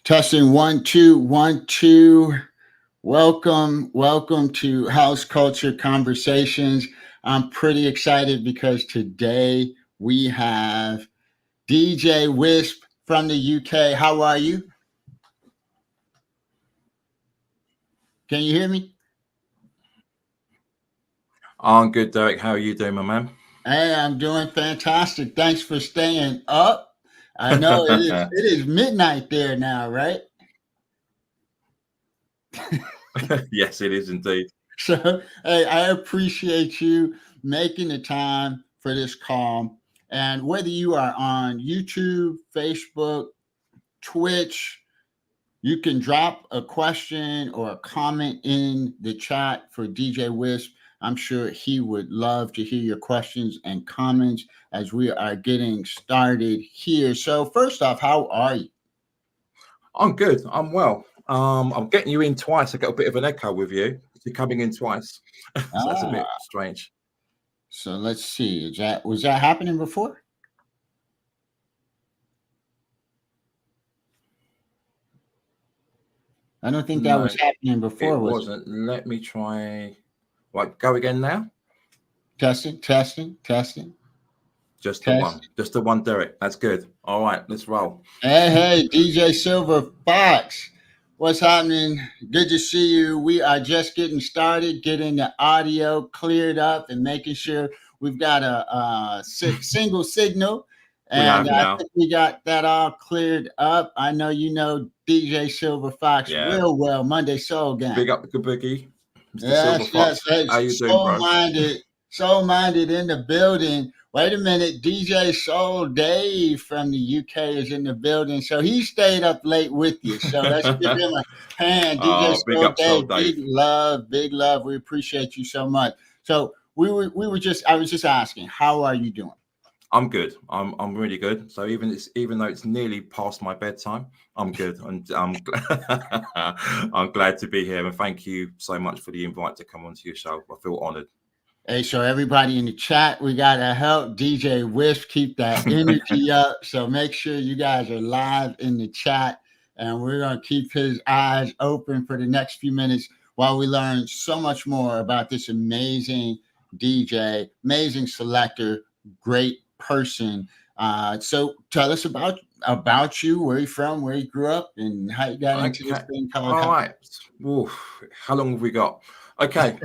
Testing 1 2 1 2. Welcome to House Culture Conversations. I'm pretty excited because today we have DJ Wisp from the UK. How are you? Can you hear me? I'm good, Derek. How are you doing, my man? Hey, I'm doing fantastic. Thanks for staying up. I know it is midnight there now, right? Yes, it is indeed. So, hey, I appreciate you making the time for this call. And whether you are on YouTube, Facebook, Twitch, you can drop a question or a comment in the chat for DJ Wisp. I'm sure he would love to hear your questions and comments as we are getting started here. So, first off, how are you? I'm good. I'm well. I'm getting you in twice. I got a bit of an echo with you. You're coming in twice, so that's a bit Ah, strange. so let's see. Was that happening before? I don't think that was No, happening before, it was it? wasn't. Let me try. Right, go again now. Testing, testing, testing, Just test. the one, Derek. That's good. All right, let's roll. Hey, DJ Silver Fox. What's happening? Good to see you. We are just getting started, getting the audio cleared up and making sure we've got a single signal. We And have I now. think we got that all cleared up. I know you know DJ Silver Fox Yeah. real well, Monday Soul Gang. Big up the good boogie, Mr. Silver Yes, yes. Fox. Hey, How you doing, soul bro? minded, soul minded in the building. Wait a minute, DJ Soul Dave from the UK is in the building, so he stayed up late with you. So let's give him a hand, DJ Big Soul up, Soul Dave. Dave. Big love, big love. We appreciate you so much. So we were just I was just asking, how are you doing? I'm good. I'm really good. So even though it's nearly past my bedtime, I'm good. And I'm glad to be here. And thank you so much for the invite to come onto your show. I feel honoured. Hey, so everybody in the chat, we gotta help DJ Wisp keep that energy up. So make sure you guys are live in the chat, and we're gonna keep his eyes open for the next few minutes while we learn so much more about this amazing DJ, amazing selector, great person. So tell us about you, where you from, where you grew up, and how you got into this Okay. thing called All house. right. Oof. How long have we got? Okay.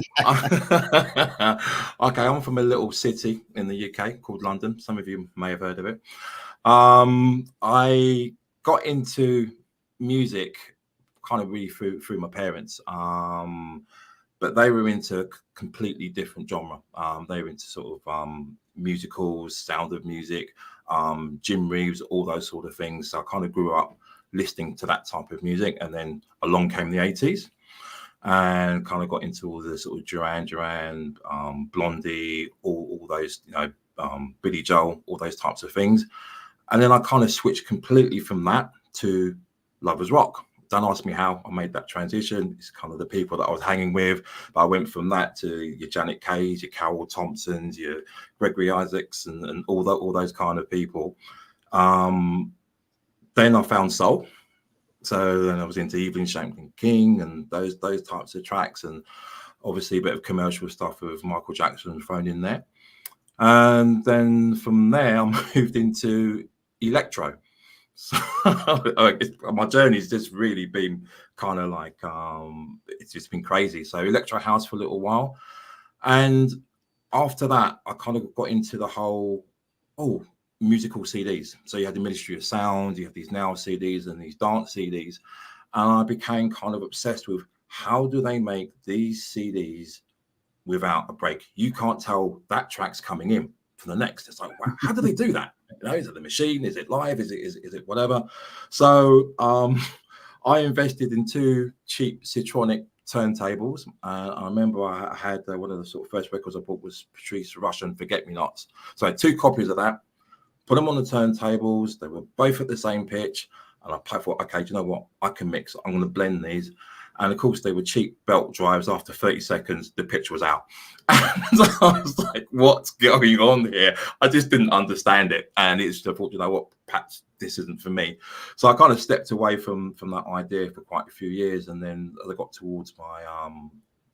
Okay. I'm from a little city in the UK called London. Some of you may have heard of it. I got into music kind of really through my parents. But they were into completely different genre. They were into sort of musicals, Sound of Music, Jim Reeves, all those sort of things. So I kind of grew up listening to that type of music, and then along came the 80s, and kind of got into all the sort of Duran, Blondie, all those, Billy Joel, all those types of things. And then I kind of switched completely from that to Lovers Rock. Don't ask me how I made that transition. It's kind of the people that I was hanging with. But I went from that to your Janet Kays, your Carol Thompsons, your Gregory Isaacs, and all those kind of people. Then I found soul. So then I was into Evelyn Shankland King and those types of tracks, and obviously a bit of commercial stuff with Michael Jackson thrown in there. And then from there, I moved into electro. So my journey's just really been kind of like it's just been crazy. So electro house for a little while, and after that, I kind of got into the whole musical CDs. So you had the Ministry of Sound, you have these Now CDs and these dance CDs, and I became kind of obsessed with how do they make these CDs without a break. You can't tell that track's coming in from the next. It's like, wow, how do they do that? Is it the machine? Is it live? Is it whatever? So I invested in 2 cheap Citronic turntables. I remember I had one of the sort of first records I bought was Patrice Russian Forget Me Nots. So I had 2 copies of that, put them on the turntables. They were both at the same pitch. And I thought, okay, do you know what? I can mix. I'm going to blend these. And of course, they were cheap belt drives. After 30 seconds, the pitch was out. And I was like, what's going on here? I just didn't understand it. And it's, I thought, you know what, perhaps this isn't for me. So I kind of stepped away from that idea for quite a few years. And then as I got towards my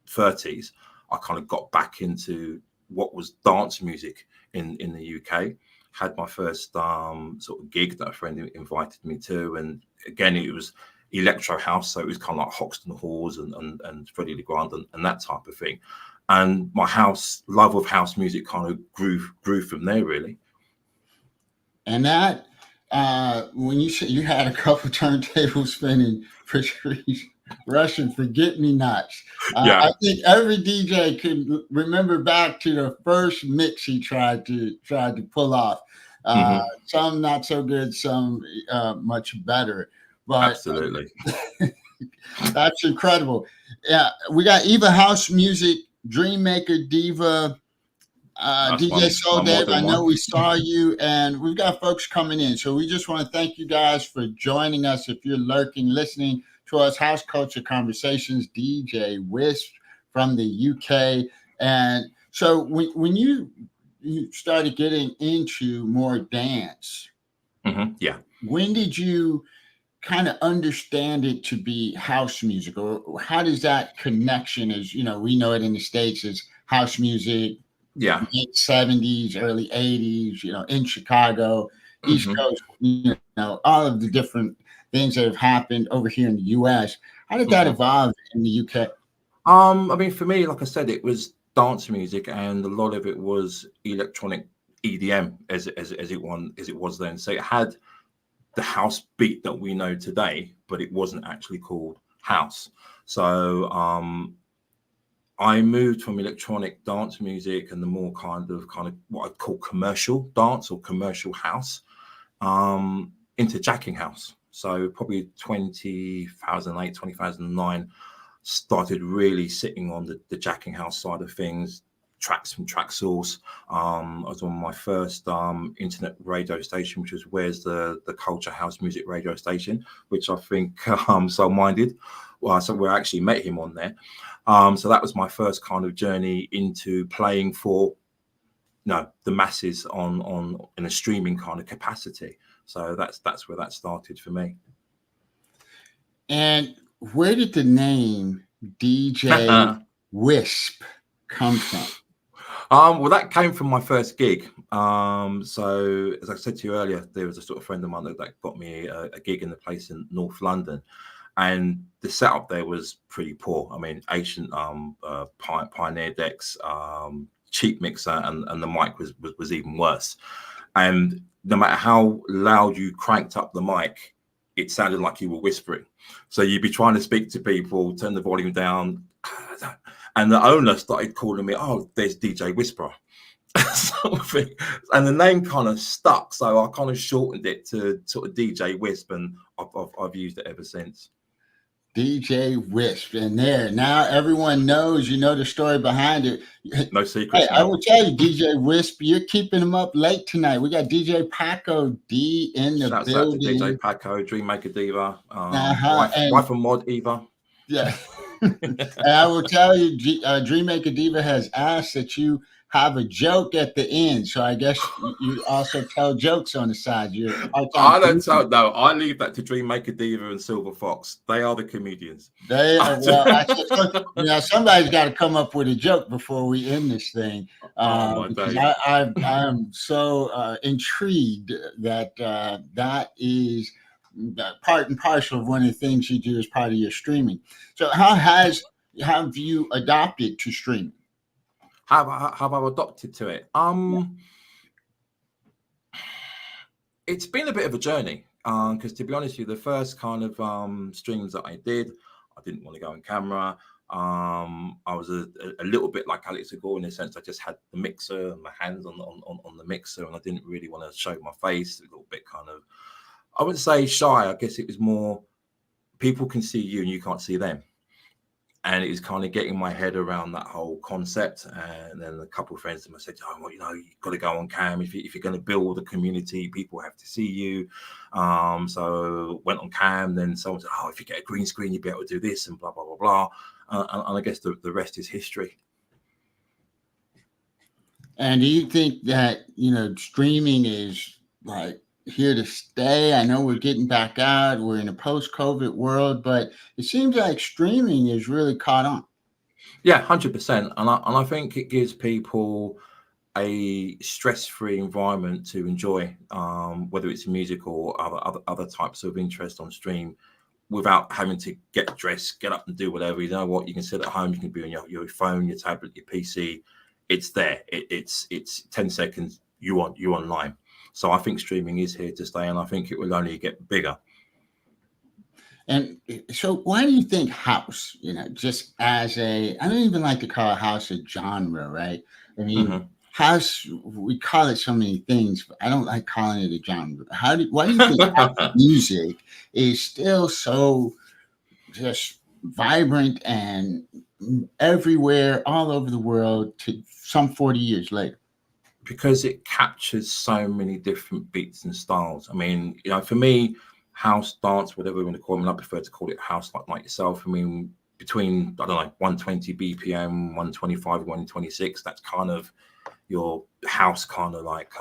30s, I kind of got back into what was dance music in the UK. Had my first sort of gig that a friend invited me to. And again, it was electro house, so it was kind of like Hoxton Halls and Freddie Legrand and that type of thing. And my love of house music kind of grew from there, really. And that when you said you had a couple turntables spinning, Patrice Russian forget-me-nots. Yeah. I think every DJ can remember back to the first mix he tried to pull off. Some not so good, some much better. But absolutely, that's incredible. Yeah, we got Eva House Music, Dreammaker Diva, DJ Soul Dave. I know we saw you, and we've got folks coming in. So we just want to thank you guys for joining us. If you're lurking, listening to us, House Culture Conversations, DJ Wisp from the UK. And so when you started getting into more dance, yeah, when did you kind of understand it to be house music, or how does that connection, as you know, we know it in the States as house music, late 70s, early 80s, you know, in Chicago, East Coast, you know, all of the different things that have happened over here in the US. How did that evolve in the UK? I mean, for me, like I said, it was dance music, and a lot of it was electronic EDM as it was then. So it had the house beat that we know today, but it wasn't actually called house. So I moved from electronic dance music and the more kind of what I'd call commercial dance or commercial house into jacking house. So probably 2008, 2009, started really sitting on the jacking house side of things. Tracks from Track Source. I was on my first internet radio station, which was Where's the Culture House Music radio station, which I think Soul Minded. Well, so we actually met him on there. So that was my first kind of journey into playing for the masses on in a streaming kind of capacity. So that's where that started for me. And where did the name DJ Wisp come from? Well, that came from my first gig. So as I said to you earlier, there was a sort of friend of mine that got me a gig in the place in North London, and the setup there was pretty poor. I mean, ancient Pioneer decks, cheap mixer, and the mic was even worse. And no matter how loud you cranked up the mic, it sounded like you were whispering. So you'd be trying to speak to people, turn the volume down. And the owner started calling me, "Oh, there's DJ Whisperer," sort of thing. And the name kind of stuck, so I kind of shortened it to sort of DJ Wisp, and I've used it ever since. DJ Wisp, and there now everyone knows. You know the story behind it. No secrets. Hey, I will tell you, DJ Wisp, you're keeping him up late tonight. We got DJ Paco D in the Shouts building. Out to DJ Paco, Dreammaker Diva, wife from Mod Eva. Yeah. And I will tell you, Dreammaker Diva has asked that you have a joke at the end. So I guess you also tell jokes on the side. I don't tell. No, I leave that to Dreammaker Diva and Silver Fox. They are the comedians. They are. Well, somebody's got to come up with a joke before we end this thing. Because I am so intrigued that that is part and parcel of one of the things you do as part of your streaming. So how have you adopted to streaming? Have I adopted to it? It's been a bit of a journey. Because to be honest with you, the first kind of streams that I did, I didn't want to go on camera. I was a little bit like Alex Agor in the sense I just had the mixer and my hands on the mixer, and I didn't really want to show my face. A little bit kind of, I wouldn't say shy. I guess it was more people can see you and you can't see them. And it was kind of getting my head around that whole concept. And then a couple of friends of mine said, "Oh, well, you've got to go on cam. If you're going to build a community, people have to see you." So went on cam. Then someone said, "Oh, if you get a green screen, you'll be able to do this," and blah, blah, blah, blah. And I guess the rest is history. And do you think that, streaming is like here to stay? I know we're getting back out, we're in a post-COVID world, but it seems like streaming is really caught on. Yeah, 100%. And I think it gives people a stress-free environment to enjoy, whether it's music or other types of interest on stream, without having to get dressed, get up and do whatever. You know what? You can sit at home, you can be on your phone, your tablet, your PC. It's there. It's 10 seconds, you online. So I think streaming is here to stay, and I think it will only get bigger. And so why do you think house, just as I don't even like to call house a genre, right? I mean, house, we call it so many things, but I don't like calling it a genre. Why do you think house music is still so just vibrant and everywhere, all over the world, to some 40 years later? Because it captures so many different beats and styles. I mean, for me, house, dance, whatever we want to call them, I prefer to call it house, like yourself. I mean, between, I don't know, 120 BPM, 125, 126, that's kind of your house kind of like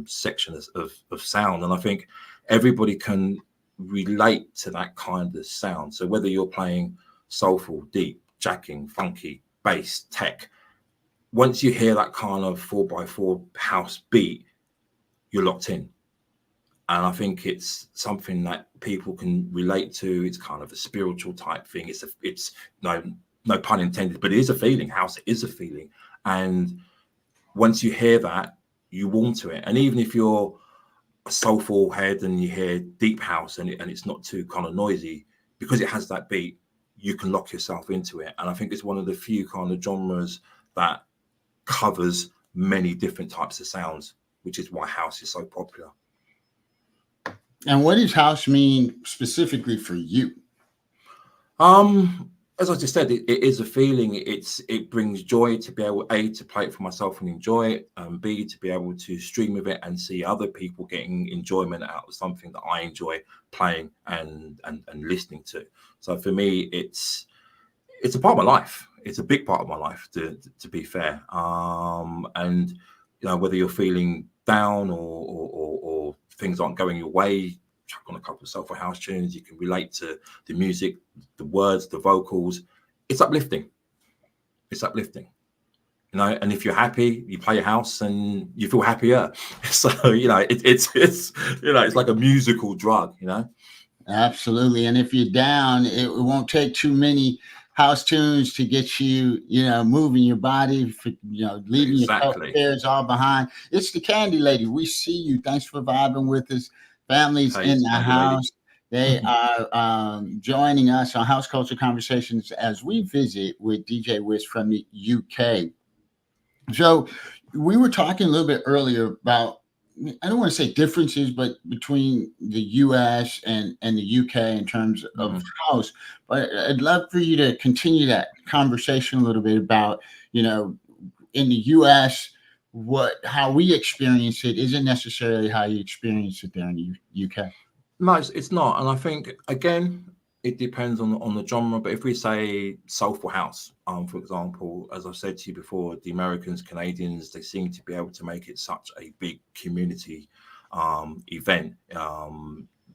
section of sound. And I think everybody can relate to that kind of sound. So whether you're playing soulful, deep, jacking, funky, bass, tech, once you hear that kind of 4x4 house beat, you're locked in. And I think it's something that people can relate to. It's kind of a spiritual type thing. It's no pun intended, but it is a feeling. House is a feeling. And once you hear that, you warm to it. And even if you're a soulful head and you hear deep house and it's not too kind of noisy, because it has that beat, you can lock yourself into it. And I think it's one of the few kind of genres that covers many different types of sounds, which is why house is so popular. And what does house mean specifically for you? As I just said, it is a feeling. It brings joy to be able, A, to play it for myself and enjoy it, and B, to be able to stream with it and see other people getting enjoyment out of something that I enjoy playing and listening to. So for me, it's a part of my life. It's a big part of my life, to be fair. And whether you're feeling down or things aren't going your way, chuck on a couple of soulful house tunes. You can relate to the music, the words, the vocals. It's uplifting. And if you're happy, you play a house and you feel happier. So it's like a musical drug. Absolutely. And if you're down, it won't take too many house tunes to get you, moving your body, leaving Exactly. your cares all behind. It's the Candy Lady. We see you. Thanks for vibing with us. Families in the house. They are joining us on House Culture Conversations as we visit with DJ Wisp from the UK. So we were talking a little bit earlier about, I don't want to say differences, but between the US and the UK in terms of house. But I'd love for you to continue that conversation a little bit about, in the US, how we experience it isn't necessarily how you experience it there in the UK. No, it's not. And I think, again, it depends on the genre. But if we say soulful house, for example, as I've said to you before, the Americans, Canadians, they seem to be able to make it such a big community event.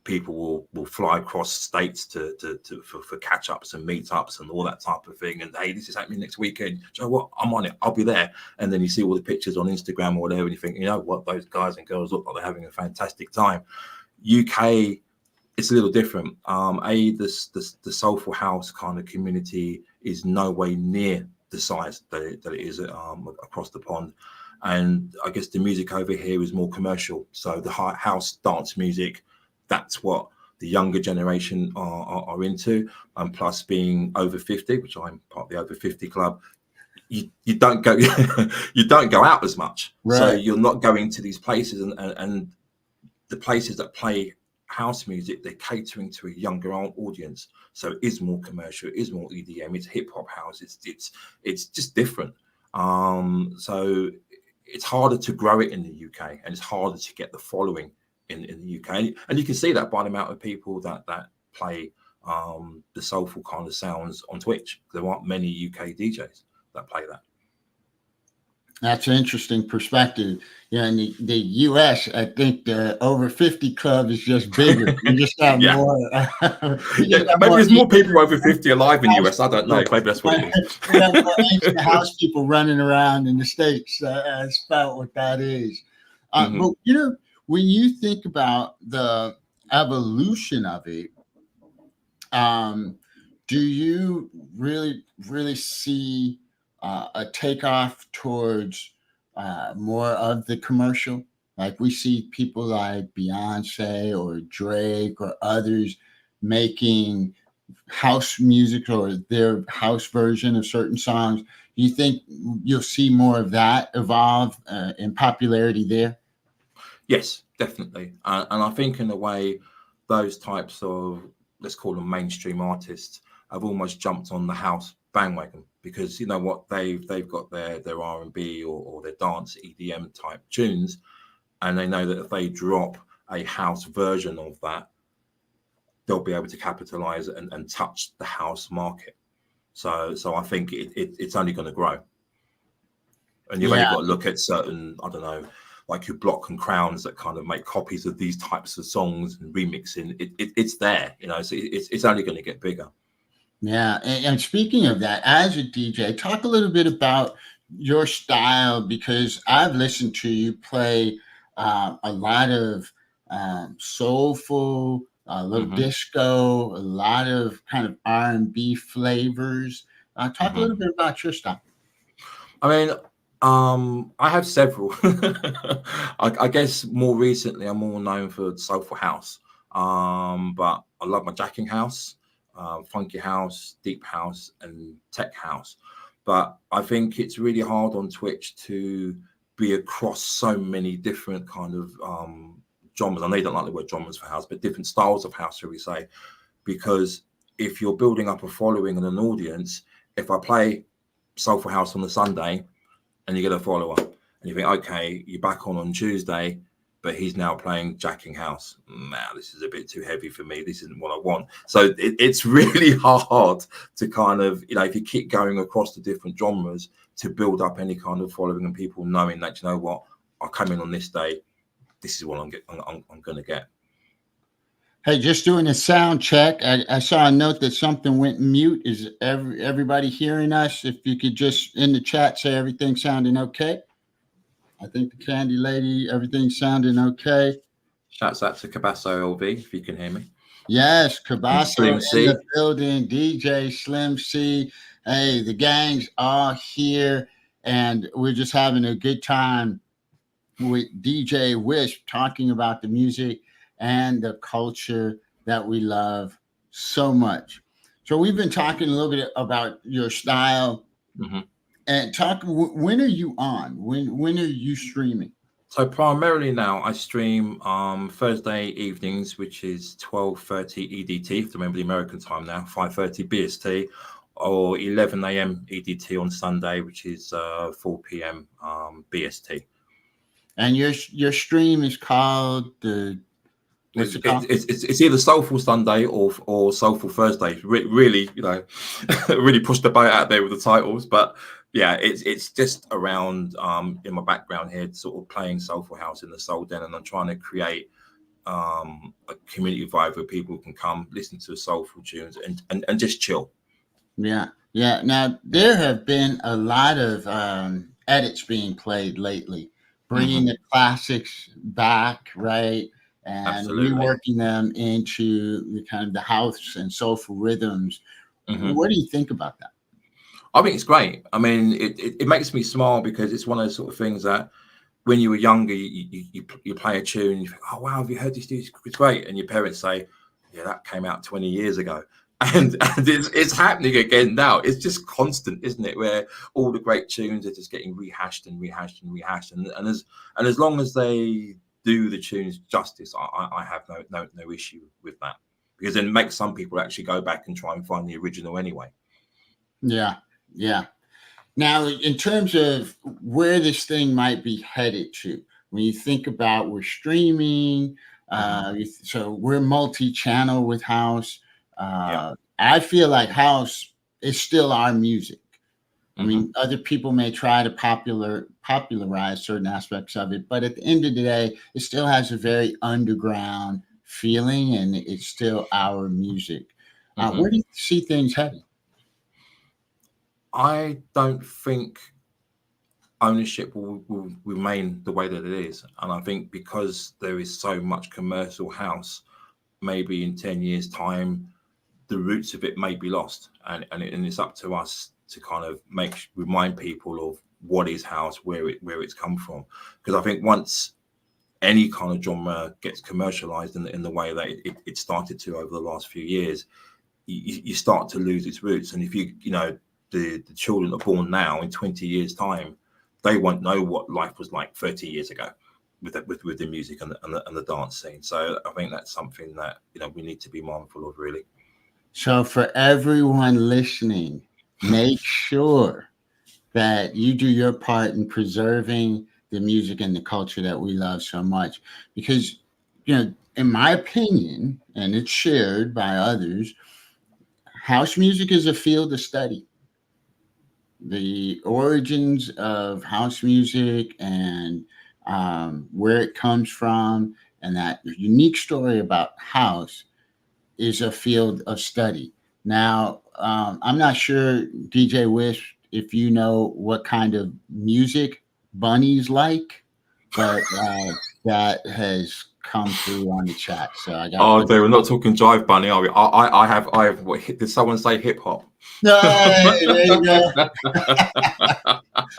People will fly across states for catch-ups and meetups and all that type of thing. And hey, this is happening next weekend. You know what? I'm on it. I'll be there. And then you see all the pictures on Instagram or whatever, and you think, you know what? Those guys and girls look like they're having a fantastic time. UK, it's a little different. The soulful house kind of community is no way near the size that it is across the pond. And I guess the music over here is more commercial. So the house dance music, that's what the younger generation are into. And plus being over 50, which I'm part of the over 50 club, you don't go you don't go out as much. Right. So you're not going to these places and the places that play house music, they're catering to a younger audience. So it is more commercial, it is more EDM, it's hip hop house, it's just different. So it's harder to grow it in the UK, and it's harder to get the following in the UK. And you can see that by the amount of people that play the soulful kind of sounds on Twitch. There aren't many UK DJs that play that. That's an interesting perspective. Yeah, in the US, I think the over 50 club is just bigger. You just got Yeah. more. Yeah, maybe there's more people over 50 alive in the US. I don't know. Maybe that's what it is. We have more ancient house people running around in the States. That's about what that is. But when you think about the evolution of it, do you really see a takeoff towards more of the commercial? Like we see people like Beyonce or Drake or others making house music or their house version of certain songs. Do you think you'll see more of that evolve in popularity there? Yes, definitely. And I think in a way, those types of, let's call them mainstream artists, have almost jumped on the house bandwagon, because you know what, they've got their R&B or their dance EDM type tunes, and they know that if they drop a house version of that, they'll be able to capitalize and touch the house market. So I think it's only going to grow. And you've only got to look at certain, I don't know, like your Block and Crowns that kind of make copies of these types of songs and remixing. It's there, you know, so it's only going to get bigger. Yeah. And speaking of that, as a DJ, talk a little bit about your style, because I've listened to you play a lot of soulful, a little disco, a lot of kind of R&B flavors. Talk a little bit about your style. I mean, I have several. I guess more recently, I'm more known for soulful house. But I love my jacking house, funky house, deep house, and tech house. But I think it's really hard on Twitch to be across so many different kind of genres. I know you don't like the word genres for house, but different styles of house, shall we say? Because if you're building up a following and an audience, if I play soulful house on the Sunday, and you get a follower, and you think, okay, you're back on Tuesday, but he's now playing jacking house. Now this is a bit too heavy for me. This isn't what I want. So it's really hard to kind of, you know, if you keep going across the different genres, to build up any kind of following and people knowing that, you know what, I'll come in on this day, this is what I'm going to get. Hey, just doing a sound check. I saw a note that something went mute. Is everybody hearing us? If you could just in the chat say everything sounding okay. I think the Candy Lady, everything's sounding okay. Shouts out to Cabasso LV, if you can hear me. Yes, Cabasso in the building, DJ Slim C. Hey, the gang's all here, and we're just having a good time with DJ Wisp talking about the music and the culture that we love so much. So we've been talking a little bit about your style, and talk. When are you on? When are you streaming? So primarily now I stream Thursday evenings, which is 12:30 EDT, to remember the American time now, 5:30 BST, or 11 a.m. EDT on Sunday, which is 4 p.m. BST. And your stream is called the. It's either Soulful Sunday or Soulful Thursday. Really, you know, really pushed the boat out there with the titles. But yeah, it's just around in my background here, sort of playing soulful house in the Soul Den, and I'm trying to create a community vibe where people can come listen to soulful tunes and just chill. Yeah. Now there have been a lot of edits being played lately, bringing the classics back, right? And reworking them into the kind of the house and soulful rhythms. What do you think about that? I think it's great. I mean, it makes me smile, because it's one of those sort of things that when you were younger, you play a tune, and you think, oh wow, have you heard this? It's great. And your parents say, yeah, that came out 20 years ago. And it's happening again now. It's just constant, isn't it? Where all the great tunes are just getting rehashed and rehashed and rehashed. And as long as they do the tunes justice, I have no issue with that, because then it makes some people actually go back and try and find the original anyway. Yeah, yeah. Now, in terms of where this thing might be headed to, when you think about we're streaming, so we're multi-channel with house. I feel like house is still our music. I mean, other people may try to popularize certain aspects of it, but at the end of the day, it still has a very underground feeling, and it's still our music. Where do you see things heading? I don't think ownership will remain the way that it is, and I think because there is so much commercial house, maybe in 10 years' time, the roots of it may be lost, and it's up to us to kind of remind people of what is house, where it's come from. Because I think once any kind of genre gets commercialized in the way that it started to over the last few years, you start to lose its roots. And if the children are born now, in 20 years' time, they won't know what life was like 30 years ago with the music and the dance scene. So I think that's something that we need to be mindful of, really. So for everyone listening, make sure that you do your part in preserving the music and the culture that we love so much. Because, in my opinion, and it's shared by others, house music is a field of study. The origins of house music and where it comes from, and that unique story about house is a field of study. Now, I'm not sure, DJ Wisp, if you know what kind of music bunnies like, but that has come through on the chat. So I got. Oh, they were not talking Jive Bunny, are we? I have. What, did someone say hip hop? No, there you go.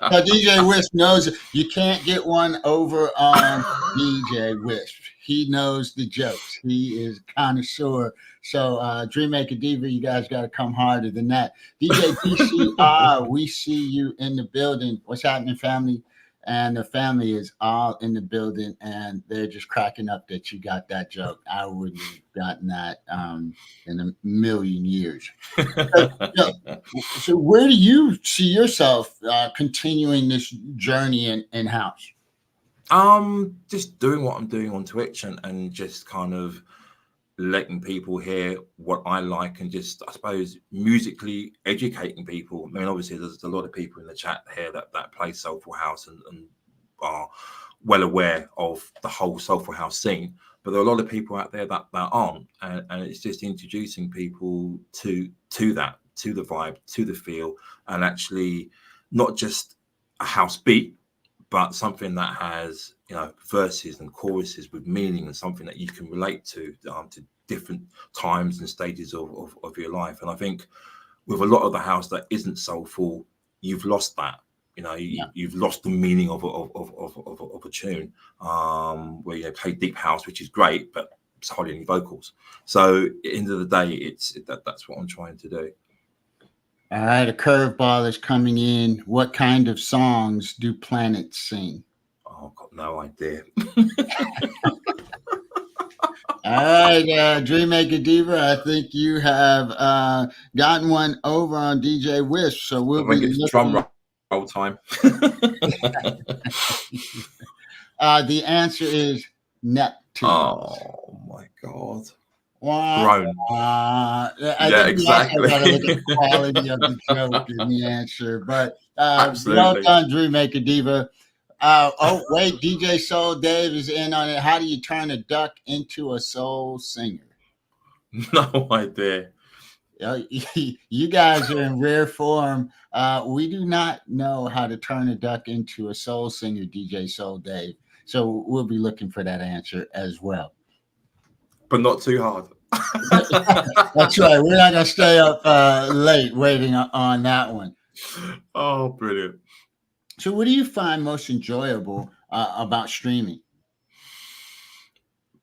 Now, DJ Wisp knows you can't get one over on DJ Wisp. He knows the jokes. He is connoisseur. So, Dream Maker Diva, you guys got to come harder than that. DJ DCR, we see you in the building. What's happening, family? And the family is all in the building, and they're just cracking up that you got that joke. I wouldn't have gotten that in a million years. So where do you see yourself continuing this journey in house? Just doing what I'm doing on Twitch and just kind of letting people hear what I like, and just, I suppose, musically educating people. I mean, obviously there's a lot of people in the chat here that play soulful house and are well aware of the whole soulful house scene, but there are a lot of people out there that aren't, and it's just introducing people to that, to the vibe, to the feel, and actually not just a house beat, but something that has verses and choruses with meaning, and something that you can relate to different times and stages of your life. And I think with a lot of the house that isn't soulful, you've lost that. You've lost the meaning of a tune. Where you play deep house, which is great, but it's hardly any vocals. So at the end of the day, that's what I'm trying to do. All right, a curveball is coming in. What kind of songs do planets sing? Oh, I've got no idea. All right, Dream Maker Diva, I think you have gotten one over on DJ Wisp. So we'll be looking. Drum roll time. The answer is Neptune. Oh my God. Grown. Yeah, exactly. I gotta look at the quality of the joke in the answer, but absolutely. Well done, Dream Maker Diva. Wait, DJ Soul Dave is in on it. How do you turn a duck into a soul singer? No idea. You guys are in rare form. We do not know how to turn a duck into a soul singer, DJ Soul Dave. So we'll be looking for that answer as well. But not too hard. That's right. We're not going to stay up late waiting on that one. Oh, brilliant. So what do you find most enjoyable about streaming?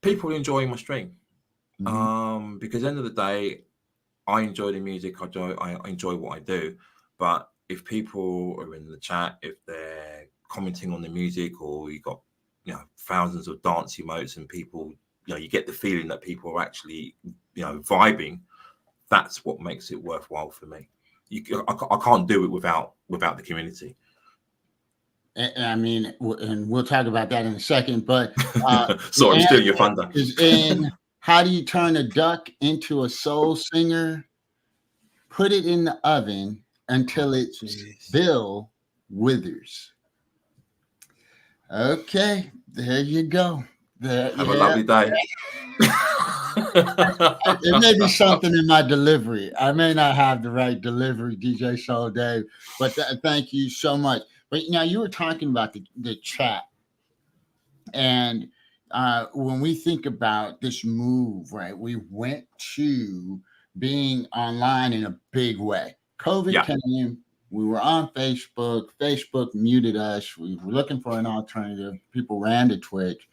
People enjoying my stream. Mm-hmm. Because at the end of the day, I enjoy the music. I enjoy what I do. But if people are in the chat, if they're commenting on the music, or you got thousands of dance emotes and people, you get the feeling that people are actually, vibing. That's what makes it worthwhile for me. I can't do it without the community. I mean, and we'll talk about that in a second, but sorry, I'm stealing your thunder. Is in how do you turn a duck into a soul singer? Put it in the oven until its bill withers. Okay, there you go. Have a lovely day. It may be something in my delivery. I may not have the right delivery, DJ Soul Dave, but thank you so much. But now you were talking about the chat, and when we think about this move, right, we went to being online in a big way. COVID came. We were on Facebook. Facebook muted us. We were looking for an alternative. People ran to Twitch.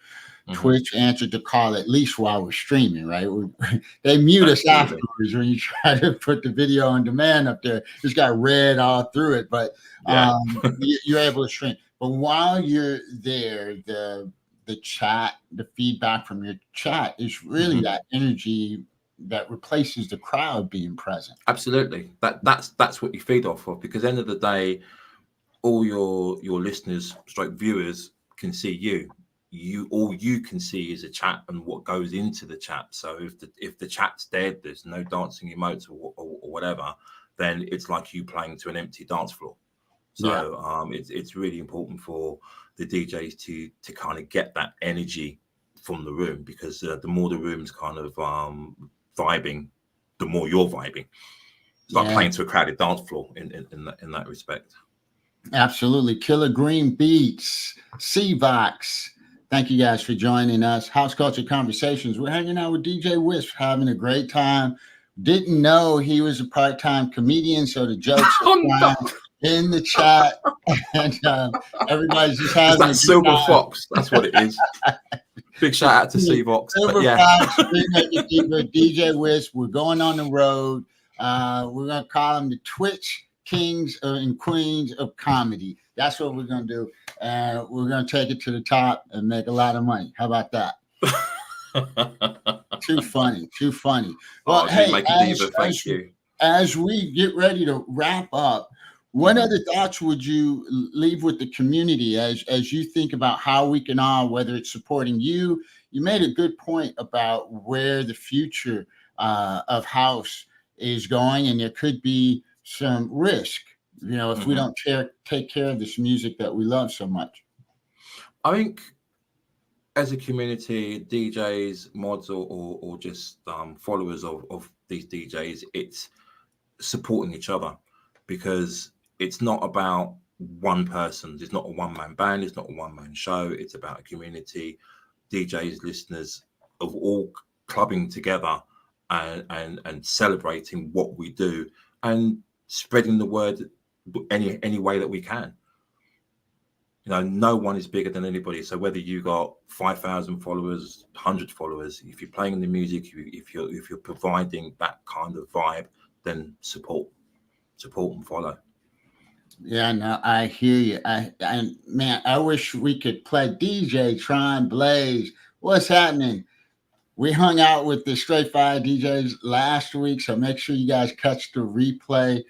Mm-hmm. Twitch answered the call, at least while we're streaming, right? They mute us afterwards when you try to put the video on demand up there. It's got red all through it, but you're able to stream. But while you're there, the chat, the feedback from your chat is really that energy that replaces the crowd being present. Absolutely. That's what you feed off of, because at the end of the day, all your listeners, viewers can see you. All you can see is a chat and what goes into the chat. So if the chat's dead, there's no dancing emotes or whatever, then it's like you playing to an empty dance floor. So it's really important for the DJs to kind of get that energy from the room, because the more the room's kind of vibing, the more you're vibing. It's like playing to a crowded dance floor in that respect. Absolutely. Killer Green Beats, C-Vox. Thank you guys for joining us. House Culture Conversations. We're hanging out with DJ Wisp, having a great time. Didn't know he was a part-time comedian, so the jokes are in the chat. And everybody's just having that Silver Fox. That's what it is. Big shout out to C-Vox. Silver Fox, DJ Wisp. We're going on the road. We're going to call him the Twitch Kings and Queens of Comedy. That's what we're going to do. And we're going to take it to the top and make a lot of money. How about that? Too funny. Well, thank you. As we get ready to wrap up, what other thoughts would you leave with the community as you think about how we can all, whether it's supporting you? You made a good point about where the future of house is going, and there could be some risk, if we don't take care of this music that we love so much. I think as a community, DJs, mods, or just followers of these DJs, it's supporting each other, because it's not about one person. It's not a one-man band. It's not a one-man show. It's about a community, DJs, listeners of all clubbing together and celebrating what we do and spreading the word any way that we can. No one is bigger than anybody. So whether you got 5,000 followers, 100 followers, if you're playing the music, if you're providing that kind of vibe, then support and follow. Yeah, no, I hear you. I wish we could play DJ Tron Blaze. What's happening? We hung out with the Straight Fire DJs last week, so make sure you guys catch the replay.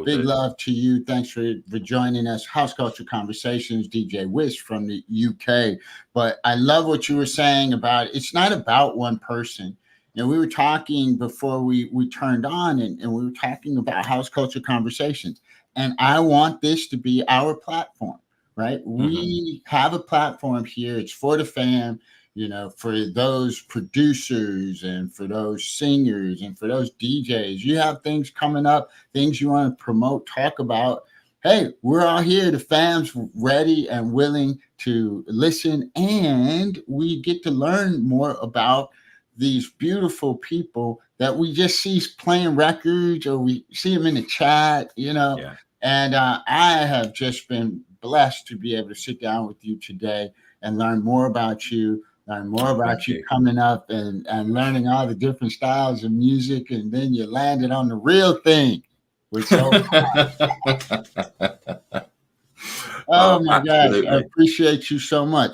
Big love to you. Thanks for joining us. House Culture Conversations, DJ Wisp from the UK. But I love what you were saying about it's not about one person. We were talking before we turned on, and we were talking about House Culture Conversations. And I want this to be our platform, right? We have a platform here. It's for the fam, for those producers and for those singers and for those DJs. You have things coming up, things you want to promote, talk about. Hey, we're all here. The fam's ready and willing to listen. And we get to learn more about these beautiful people that we just see playing records, or we see them in the chat, And I have just been blessed to be able to sit down with you today and learn more about you, coming up and learning all the different styles of music. And then you landed on the real thing. Oh my gosh, I appreciate you so much.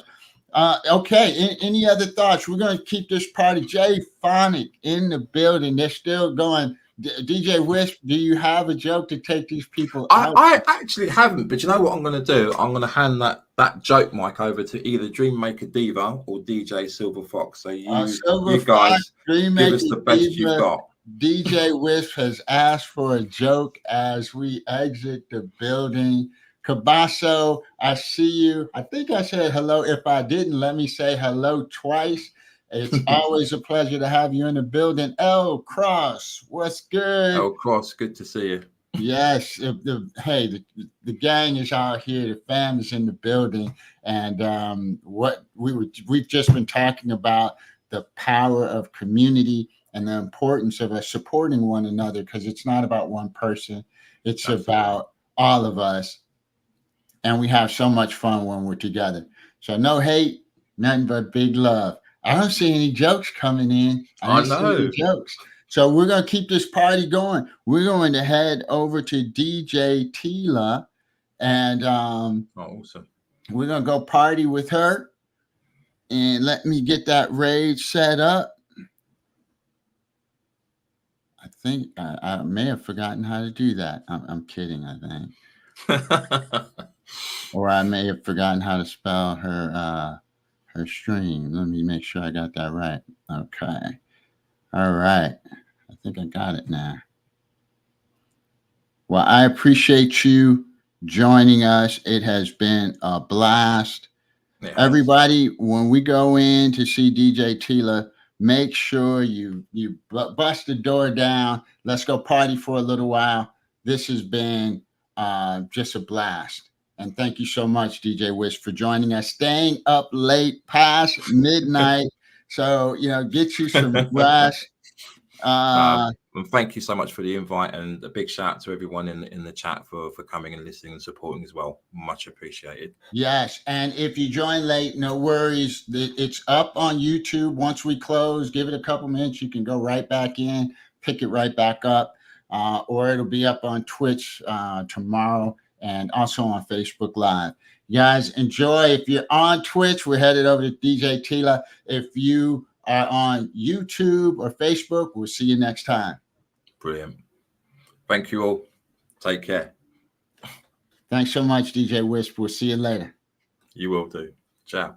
Okay. Any other thoughts? We're going to keep this party. Jay Phonic in the building. They're still going. DJ Wisp, do you have a joke to take these people out? I actually haven't, but you know what I'm going to do? I'm going to hand that joke mic over to either Dreammaker Diva or DJ Silver Fox. So Silver you guys Fox, Dream give Maker us the best you've Diva, got. DJ Wisp has asked for a joke as we exit the building. Cabasso, I see you. I think I said hello. If I didn't, let me say hello twice. It's always a pleasure to have you in the building. L Cross, what's good? Oh, Cross, good to see you. Yes, the gang is out here. The fam is in the building, and we've just been talking about the power of community and the importance of us supporting one another, because it's not about one person; it's Absolutely. about all of us, and we have so much fun when we're together. So no hate, nothing but big love. I don't see any jokes coming in. I didn't see know. any jokes. So we're going to keep this party going. We're going to head over to DJ Tila, and awesome. We're going to go party with her. And let me get that rage set up. I think I may have forgotten how to do that. I'm kidding, I think. Or I may have forgotten how to spell her stream. Let me make sure I got that right. Okay. All right. I think I got it now. Well, I appreciate you joining us. It has been a blast. Yeah. Everybody, when we go in to see DJ Tila, make sure you bust the door down. Let's go party for a little while. This has been just a blast. And thank you so much, DJ Wisp, for joining us, staying up late past midnight. So, get you some rest. And thank you so much for the invite, and a big shout out to everyone in the chat for coming and listening and supporting as well. Much appreciated. Yes, and if you join late, no worries. It's up on YouTube. Once we close, give it a couple minutes. You can go right back in, pick it right back up, or it'll be up on Twitch tomorrow and also on Facebook Live. You guys, enjoy. If you're on Twitch, we're headed over to DJ Tila. If you are on YouTube or Facebook, we'll see you next time. Brilliant. Thank you all. Take care. Thanks so much, DJ Wisp. We'll see you later. You will do. Ciao.